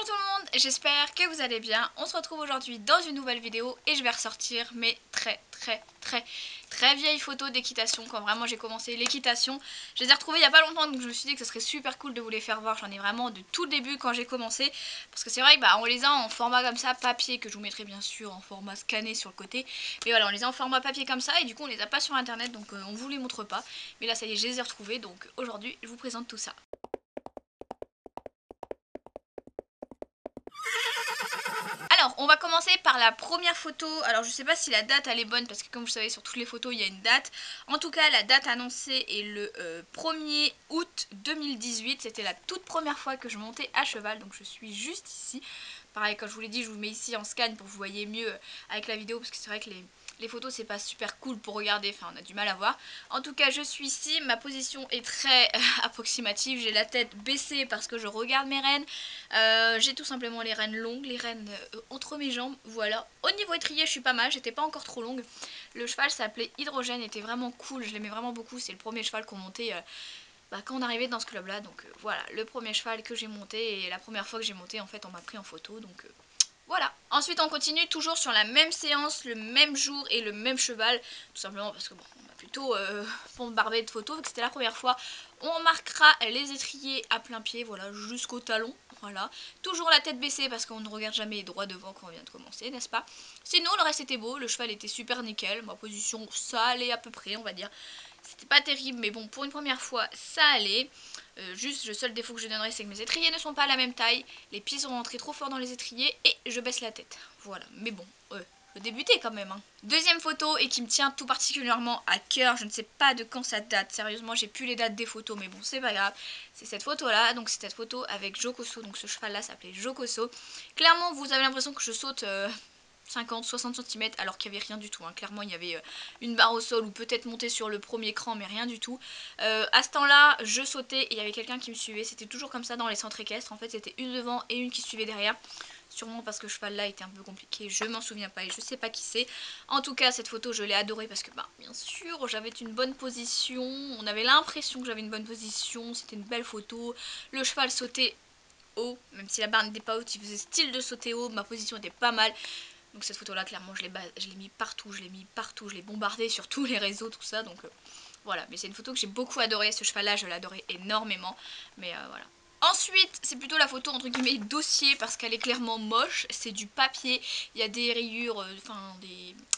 Bonjour tout le monde, j'espère que vous allez bien. On se retrouve aujourd'hui dans une nouvelle vidéo et je vais ressortir mes très vieilles photos d'équitation quand vraiment j'ai commencé l'équitation. Je les ai retrouvées il n'y a pas longtemps, donc je me suis dit que ce serait super cool de vous les faire voir. J'en ai vraiment de tout le début quand j'ai commencé, parce que c'est vrai que on les a en format comme ça, papier, que je vous mettrai bien sûr en format scanné sur le côté. Mais voilà, on les a en format papier comme ça et du coup on les a pas sur internet, donc on vous les montre pas. Mais là ça y est, je les ai retrouvées, donc aujourd'hui je vous présente tout ça. Alors, on va commencer par la première photo. Alors, je sais pas si la date elle est bonne parce que comme vous savez sur toutes les photos il y a une date. En tout cas, la date annoncée est le 1er août 2018. C'était la toute première fois que je montais à cheval, donc je suis juste ici. Pareil, comme je vous l'ai dit, je vous mets ici en scan pour que vous voyez mieux avec la vidéo parce que c'est vrai que les photos c'est pas super cool pour regarder, enfin on a du mal à voir. En tout cas je suis ici, ma position est très approximative, j'ai la tête baissée parce que je regarde mes rênes. J'ai tout simplement les rênes longues, les rênes entre mes jambes, voilà. Au niveau étrier je suis pas mal, j'étais pas encore trop longue. Le cheval s'appelait Hydrogène, était vraiment cool, je l'aimais vraiment beaucoup, c'est le premier cheval qu'on montait quand on arrivait dans ce club là. Donc voilà, le premier cheval que j'ai monté et la première fois que j'ai monté en fait on m'a pris en photo, donc voilà. Ensuite on continue toujours sur la même séance, le même jour et le même cheval. Tout simplement parce que bon, on a plutôt bombardé de photos, que c'était la première fois. On marquera les étriers à plein pied, voilà, jusqu'au talon. Voilà. Toujours la tête baissée parce qu'on ne regarde jamais droit devant quand on vient de commencer, n'est-ce pas? Sinon le reste était beau, le cheval était super nickel. Ma position ça allait à peu près, on va dire. C'était pas terrible, mais bon, pour une première fois, ça allait. Juste, le seul défaut que je donnerais, c'est que mes étriers ne sont pas à la même taille. Les pieds sont rentrés trop fort dans les étriers et je baisse la tête. Voilà, mais bon, je débutais quand même. Hein. Deuxième photo, et qui me tient tout particulièrement à cœur. Je ne sais pas de quand ça date. Sérieusement, j'ai plus les dates des photos, mais bon, c'est pas grave. C'est cette photo-là. Donc, c'est cette photo avec Jocoso. Donc, ce cheval-là s'appelait Jocoso. Clairement, vous avez l'impression que je saute 50-60 cm alors qu'il n'y avait rien du tout. Hein. Clairement, il y avait une barre au sol ou peut-être monter sur le premier cran, mais rien du tout. À ce temps-là, je sautais et il y avait quelqu'un qui me suivait. C'était toujours comme ça dans les centres équestres. En fait, c'était une devant et une qui suivait derrière. Sûrement parce que ce cheval-là était un peu compliqué. Je m'en souviens pas et je sais pas qui c'est. En tout cas, cette photo, je l'ai adorée parce que, bien sûr, j'avais une bonne position. On avait l'impression que j'avais une bonne position. C'était une belle photo. Le cheval sautait haut, même si la barre n'était pas haute, il faisait style de sauter haut. Ma position était pas mal. Donc cette photo là clairement je l'ai mis partout, je l'ai bombardé sur tous les réseaux, tout ça, donc voilà. Mais c'est une photo que j'ai beaucoup adorée, ce cheval là je l'adorais énormément, mais voilà. Ensuite, c'est plutôt la photo entre guillemets dossier parce qu'elle est clairement moche, c'est du papier, il y a des rayures,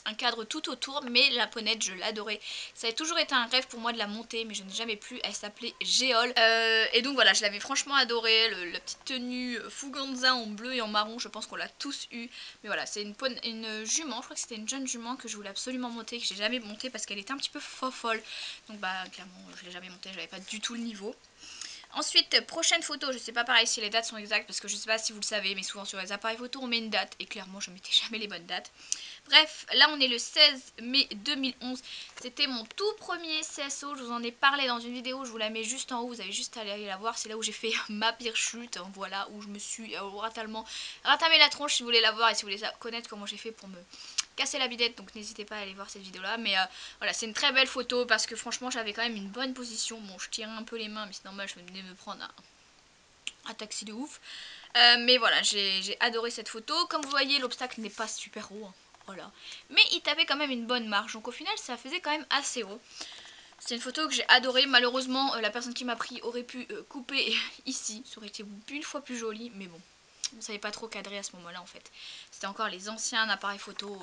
un cadre tout autour, mais la ponette je l'adorais. Ça a toujours été un rêve pour moi de la monter, mais je n'ai jamais pu, elle s'appelait Géole. Et donc voilà, je l'avais franchement adorée, la petite tenue Fuganza en bleu et en marron, je pense qu'on l'a tous eu. Mais voilà, c'est une jument, je crois que c'était une jeune jument que je voulais absolument monter, que j'ai jamais montée parce qu'elle était un petit peu folle. Donc clairement je l'ai jamais montée, j'avais pas du tout le niveau. Ensuite, prochaine photo, je sais pas pareil si les dates sont exactes parce que je sais pas si vous le savez, mais souvent sur les appareils photo on met une date et clairement je mettais jamais les bonnes dates. Bref, là on est le 16 mai 2011, c'était mon tout premier CSO, je vous en ai parlé dans une vidéo, je vous la mets juste en haut, vous avez juste à aller la voir, c'est là où j'ai fait ma pire chute, hein, voilà, où je me suis ratamé la tronche si vous voulez la voir et si vous voulez connaître comment j'ai fait pour me casser la bidette, donc n'hésitez pas à aller voir cette vidéo là, mais voilà, c'est une très belle photo parce que franchement j'avais quand même une bonne position, bon je tirais un peu les mains mais c'est normal, je venais me prendre un taxi de ouf, mais voilà, j'ai adoré cette photo, comme vous voyez l'obstacle n'est pas super haut, hein. Voilà. Mais il tapait quand même une bonne marge, donc au final ça faisait quand même assez haut. C'est une photo que j'ai adorée, malheureusement la personne qui m'a pris aurait pu couper ici, ça aurait été une fois plus joli, mais bon, on savait pas trop cadrer à ce moment là en fait. C'était encore les anciens appareils photo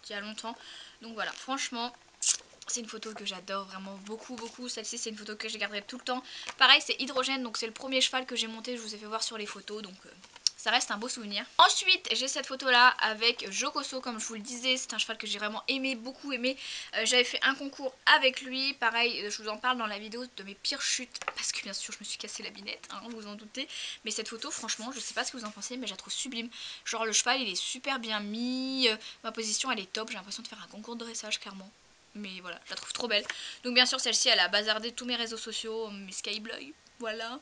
d'il y a longtemps, donc voilà, franchement c'est une photo que j'adore vraiment beaucoup. Celle-ci c'est une photo que je garderai tout le temps. Pareil c'est Hydrogène, donc c'est le premier cheval que j'ai monté, je vous ai fait voir sur les photos, donc ça reste un beau souvenir. Ensuite j'ai cette photo là avec Jocoso, comme je vous le disais, c'est un cheval que j'ai vraiment aimé, beaucoup aimé. J'avais fait un concours avec lui, pareil je vous en parle dans la vidéo de mes pires chutes, parce que bien sûr je me suis cassé la binette, hein, vous en doutez. Mais cette photo franchement je sais pas ce que vous en pensez, mais je la trouve sublime. Genre le cheval il est super bien mis, ma position elle est top, j'ai l'impression de faire un concours de dressage clairement. Mais voilà, je la trouve trop belle. Donc bien sûr celle-ci elle a bazardé tous mes réseaux sociaux, mes Skyblog, voilà.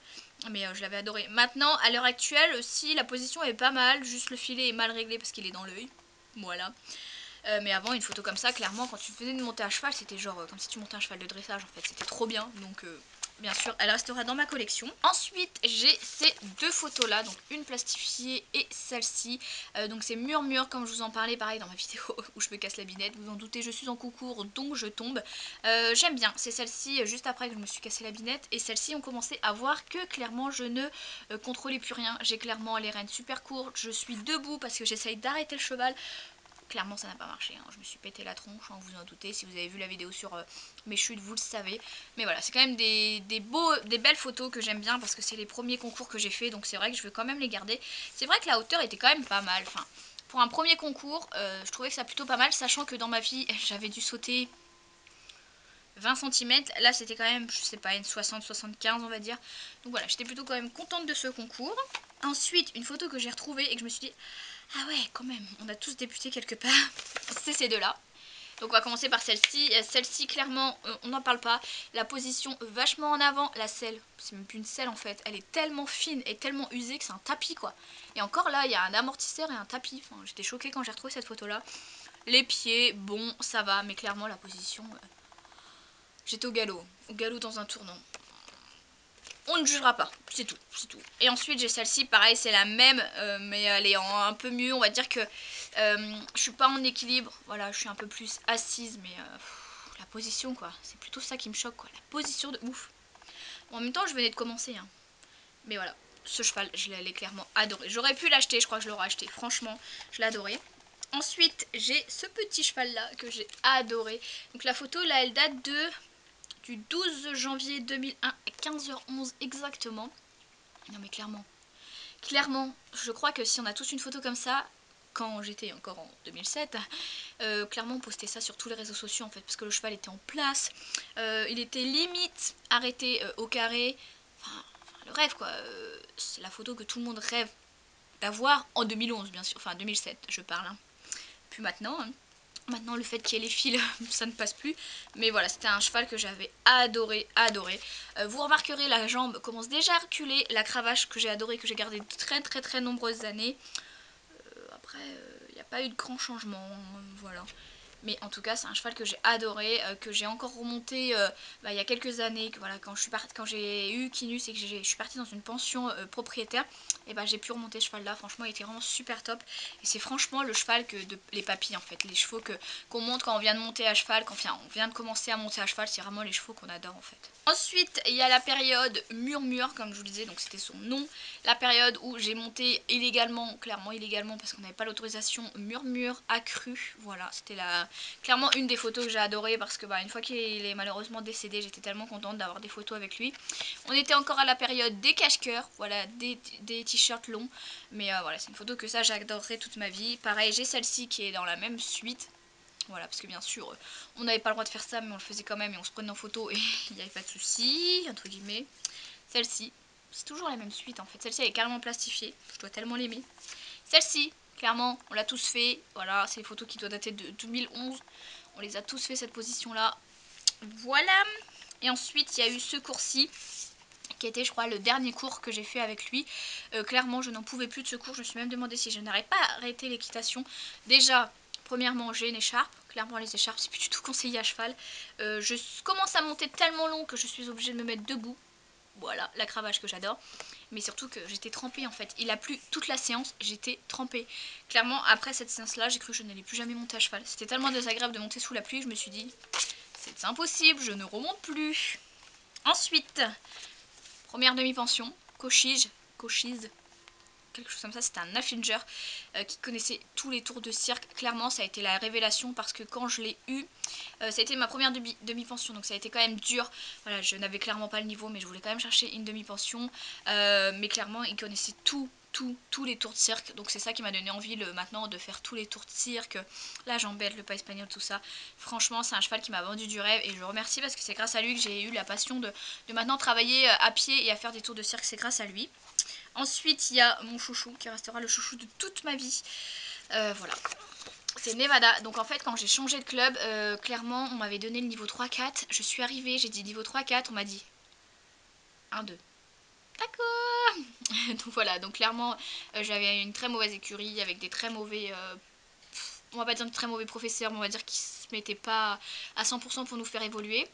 Mais je l'avais adorée. Maintenant à l'heure actuelle aussi la position est pas mal, juste le filet est mal réglé parce qu'il est dans l'œil. Voilà. Mais avant une photo comme ça clairement quand tu faisais une montée à cheval c'était genre comme si tu montais un cheval de dressage en fait, c'était trop bien. Donc bien sûr elle restera dans ma collection. Ensuite j'ai ces deux photos là, donc une plastifiée et celle-ci. Donc c'est Murmure comme je vous en parlais pareil dans ma vidéo où je me casse la binette, vous en doutez je suis en concours donc je tombe. J'aime bien, c'est celle-ci juste après que je me suis cassé la binette, et celle-ci on commençait à voir que clairement je ne contrôlais plus rien. J'ai clairement les rênes super courtes, je suis debout parce que j'essaye d'arrêter le cheval. Clairement ça n'a pas marché, hein. Je me suis pété la tronche, hein, vous en doutez, si vous avez vu la vidéo sur mes chutes vous le savez. Mais voilà, c'est quand même des belles photos que j'aime bien parce que c'est les premiers concours que j'ai fait, donc c'est vrai que je veux quand même les garder. C'est vrai que la hauteur était quand même pas mal, enfin pour un premier concours je trouvais que ça plutôt pas mal, sachant que dans ma vie j'avais dû sauter 20 cm, là c'était quand même, je sais pas, une 60-75 on va dire. Donc voilà, j'étais plutôt quand même contente de ce concours. Ensuite, une photo que j'ai retrouvée et que je me suis dit, ah ouais, quand même, on a tous débuté quelque part, c'est ces deux-là. Donc on va commencer par celle-ci. Celle-ci, clairement, on n'en parle pas. La position vachement en avant. La selle, c'est même plus une selle en fait. Elle est tellement fine et tellement usée que c'est un tapis quoi. Et encore là, il y a un amortisseur et un tapis. Enfin, j'étais choquée quand j'ai retrouvé cette photo-là. Les pieds, bon, ça va. Mais clairement, la position... j'étais au galop dans un tournant. On ne jugera pas, c'est tout, c'est tout. Et ensuite j'ai celle-ci, pareil c'est la même, mais elle est un peu mieux, on va dire que je suis pas en équilibre, voilà, je suis un peu plus assise, mais la position quoi, c'est plutôt ça qui me choque quoi, la position de ouf. Bon, en même temps je venais de commencer, hein. Mais voilà, ce cheval je l'ai clairement adoré. J'aurais pu l'acheter, je crois que je l'aurais acheté, franchement, je l'ai adoré. Ensuite j'ai ce petit cheval là que j'ai adoré, donc la photo là elle date du 12 janvier 2001 à 15h11 exactement. Non mais clairement, je crois que si on a tous une photo comme ça, quand j'étais encore en 2007, clairement on postait ça sur tous les réseaux sociaux en fait, parce que le cheval était en place, il était limite arrêté au carré, enfin le rêve quoi, c'est la photo que tout le monde rêve d'avoir en 2011 bien sûr, enfin 2007 je parle, hein. Puis maintenant, hein. Maintenant, le fait qu'il y ait les fils, ça ne passe plus. Mais voilà, c'était un cheval que j'avais adoré, adoré. Vous remarquerez, la jambe commence déjà à reculer. La cravache que j'ai adorée, que j'ai gardée de très nombreuses années. Après, il n'y a pas eu de grand changement. Voilà. Mais en tout cas, c'est un cheval que j'ai adoré, que j'ai encore remonté il y a quelques années. Que, voilà, quand j'ai eu Kinus et que je suis partie dans une pension propriétaire, et j'ai pu remonter ce cheval là. Franchement, il était vraiment super top. Et c'est franchement le cheval que les papis en fait, les chevaux qu'on monte quand on vient de monter à cheval, quand on vient de commencer à monter à cheval, c'est vraiment les chevaux qu'on adore en fait. Ensuite, il y a la période Murmure, comme je vous le disais, donc c'était son nom. La période où j'ai monté illégalement, clairement illégalement, parce qu'on n'avait pas l'autorisation, Murmure accru. Voilà, c'était clairement une des photos que j'ai adoré parce que une fois qu'il est malheureusement décédé, j'étais tellement contente d'avoir des photos avec lui. On était encore à la période des cache-cœurs, voilà, des t-shirts longs. Mais voilà, c'est une photo que ça j'adorerai toute ma vie. Pareil, j'ai celle-ci qui est dans la même suite. Voilà, parce que bien sûr, on n'avait pas le droit de faire ça, mais on le faisait quand même et on se prenait en photo et il n'y avait pas de souci, entre guillemets. Celle-ci, c'est toujours la même suite en fait. Celle-ci elle est carrément plastifiée, je dois tellement l'aimer. Celle-ci, clairement, on l'a tous fait. Voilà, c'est les photos qui doivent dater de 2011. On les a tous fait cette position-là. Voilà. Et ensuite, il y a eu ce cours-ci qui était je crois le dernier cours que j'ai fait avec lui. Clairement je n'en pouvais plus de ce cours, je me suis même demandé si je n'arrête pas à arrêter l'équitation. Déjà, premièrement j'ai une écharpe, clairement les écharpes c'est plus du tout conseillé à cheval. Je commence à monter tellement long que je suis obligée de me mettre debout. Voilà, la cravache que j'adore. Mais surtout que j'étais trempée en fait. Il a plu toute la séance, j'étais trempée. Clairement, après cette séance-là, j'ai cru que je n'allais plus jamais monter à cheval. C'était tellement désagréable de monter sous la pluie, je me suis dit, c'est impossible, je ne remonte plus. Ensuite, première demi-pension, Cochise, quelque chose comme ça, c'était un Affinger qui connaissait tous les tours de cirque. Clairement, ça a été la révélation parce que quand je l'ai eu, ça a été ma première demi-pension, donc ça a été quand même dur. Voilà, je n'avais clairement pas le niveau, mais je voulais quand même chercher une demi-pension. Mais clairement, il connaissait tous les tours de cirque, donc c'est ça qui m'a donné envie maintenant de faire tous les tours de cirque, la jambette, le pas espagnol, tout ça. Franchement, c'est un cheval qui m'a vendu du rêve et je le remercie parce que c'est grâce à lui que j'ai eu la passion de maintenant travailler à pied et à faire des tours de cirque, c'est grâce à lui. Ensuite, il y a mon chouchou qui restera le chouchou de toute ma vie. Voilà. C'est Nevada. Donc en fait, quand j'ai changé de club, clairement, on m'avait donné le niveau 3-4. Je suis arrivée, j'ai dit niveau 3-4, on m'a dit 1-2. D'accord. Donc voilà, donc clairement, j'avais une très mauvaise écurie avec des très mauvais... on va pas dire de très mauvais professeurs, mais on va dire qu'ils se mettaient pas à 100% pour nous faire évoluer.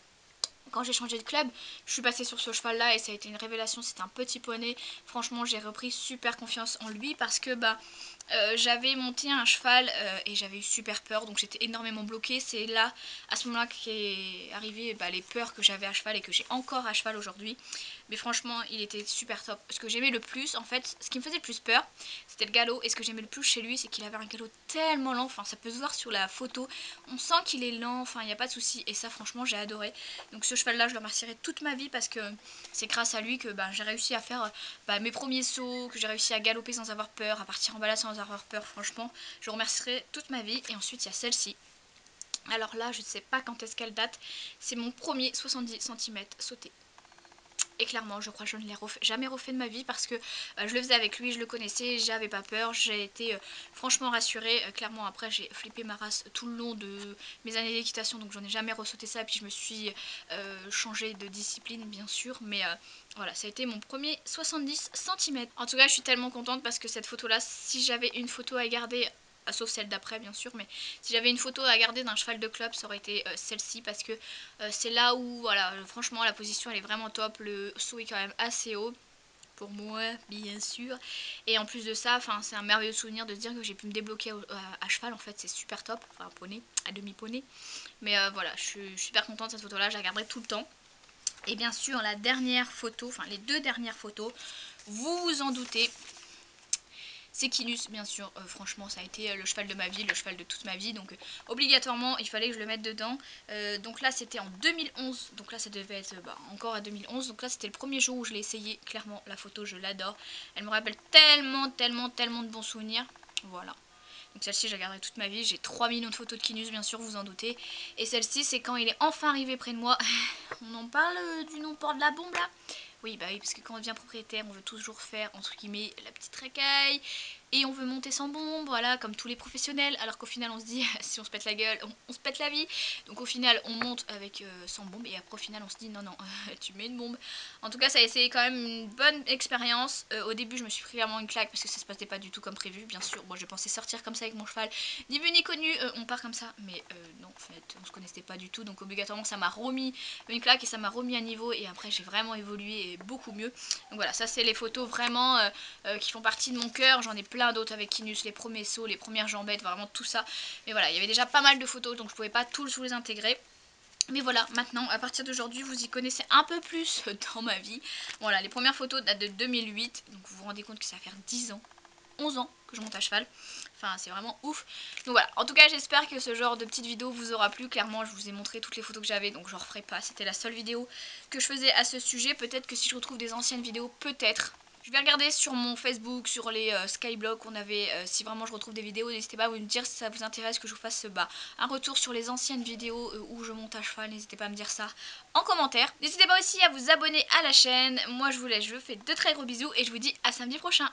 Quand j'ai changé de club, je suis passée sur ce cheval là et ça a été une révélation. C'était un petit poney. Franchement, j'ai repris super confiance en lui parce que j'avais monté un cheval et j'avais eu super peur, donc j'étais énormément bloquée. C'est là, à ce moment-là, qu'est arrivé les peurs que j'avais à cheval et que j'ai encore à cheval aujourd'hui. Mais franchement, il était super top. Ce que j'aimais le plus, en fait, ce qui me faisait le plus peur, c'était le galop. Et ce que j'aimais le plus chez lui, c'est qu'il avait un galop tellement lent. Enfin, ça peut se voir sur la photo. On sent qu'il est lent, enfin, il n'y a pas de souci. Et ça, franchement, j'ai adoré. Donc ce cheval-là, je le remercierai toute ma vie parce que c'est grâce à lui que j'ai réussi à faire mes premiers sauts, que j'ai réussi à galoper sans avoir peur, à partir en balade sans avoir peur. Franchement, je le remercierai toute ma vie. Et ensuite, il y a celle-ci. Alors là, je ne sais pas quand est-ce qu'elle date. C'est mon premier 70 cm sauté. Et clairement, je crois que je ne l'ai jamais refait de ma vie parce que je le faisais avec lui, je le connaissais, j'avais pas peur, j'ai été franchement rassurée. Clairement, après, j'ai flippé ma race tout le long de mes années d'équitation, donc j'en ai jamais ressauté ça. Et puis je me suis changée de discipline, bien sûr, mais voilà, ça a été mon premier 70 cm. En tout cas, je suis tellement contente parce que cette photo-là, si j'avais une photo à garder, sauf celle d'après bien sûr, mais si j'avais une photo à garder d'un cheval de club, ça aurait été celle-ci parce que c'est là où voilà, franchement la position elle est vraiment top, le saut est quand même assez haut pour moi bien sûr, et en plus de ça c'est un merveilleux souvenir de se dire que j'ai pu me débloquer à cheval. En fait c'est super top, enfin poney, à demi poney, mais voilà, je suis super contente de cette photo là, je la garderai tout le temps. Et bien sûr la dernière photo, enfin les deux dernières photos, vous vous en doutez, c'est Kinus, bien sûr. Franchement, ça a été le cheval de ma vie, le cheval de toute ma vie. Donc, obligatoirement, il fallait que je le mette dedans. Donc là, c'était en 2011. Donc là, ça devait être encore à 2011. Donc là, c'était le premier jour où je l'ai essayé. Clairement, la photo, je l'adore. Elle me rappelle tellement, tellement, tellement de bons souvenirs. Voilà. Donc celle-ci, je la garderai toute ma vie. J'ai 3 millions de photos de Kinus, bien sûr, vous en doutez. Et celle-ci, c'est quand il est enfin arrivé près de moi. On en parle du non-port de la bombe, là. Oui, bah oui, parce que quand on devient propriétaire, on veut toujours faire, entre guillemets, la petite racaille. Et on veut monter sans bombe, voilà, comme tous les professionnels. Alors qu'au final, on se dit, si on se pète la gueule, on se pète la vie. Donc au final, on monte avec sans bombe. Et après, au final, on se dit, non, non, tu mets une bombe. En tout cas, ça a été quand même une bonne expérience. Au début, je me suis pris vraiment une claque parce que ça se passait pas du tout comme prévu, bien sûr. Moi, je pensais sortir comme ça avec mon cheval. Ni vu ni connu, on part comme ça. Mais non, en fait, on se connaissait pas du tout. Donc obligatoirement, ça m'a remis une claque et ça m'a remis à niveau. Et après, j'ai vraiment évolué et beaucoup mieux. Donc voilà, ça c'est les photos vraiment qui font partie de mon cœur. J'en ai plein d'autres avec Kinus, les premiers sauts, les premières jambettes, vraiment tout ça. Mais voilà, il y avait déjà pas mal de photos, donc je pouvais pas tous les intégrer. Mais voilà, maintenant, à partir d'aujourd'hui, vous y connaissez un peu plus dans ma vie. Voilà, les premières photos datent de 2008, donc vous vous rendez compte que ça va faire 10 ans, 11 ans que je monte à cheval. Enfin, c'est vraiment ouf. Donc voilà, en tout cas, j'espère que ce genre de petite vidéo vous aura plu. Clairement, je vous ai montré toutes les photos que j'avais, donc je ne referai pas. C'était la seule vidéo que je faisais à ce sujet. Peut-être que si je retrouve des anciennes vidéos, peut-être. Je vais regarder sur mon Facebook, sur les Skyblogs qu'on avait, si vraiment je retrouve des vidéos, n'hésitez pas à me dire si ça vous intéresse que je vous fasse un retour sur les anciennes vidéos où je monte à cheval, n'hésitez pas à me dire ça en commentaire. N'hésitez pas aussi à vous abonner à la chaîne, moi je vous laisse, je vous fais de très gros bisous et je vous dis à samedi prochain.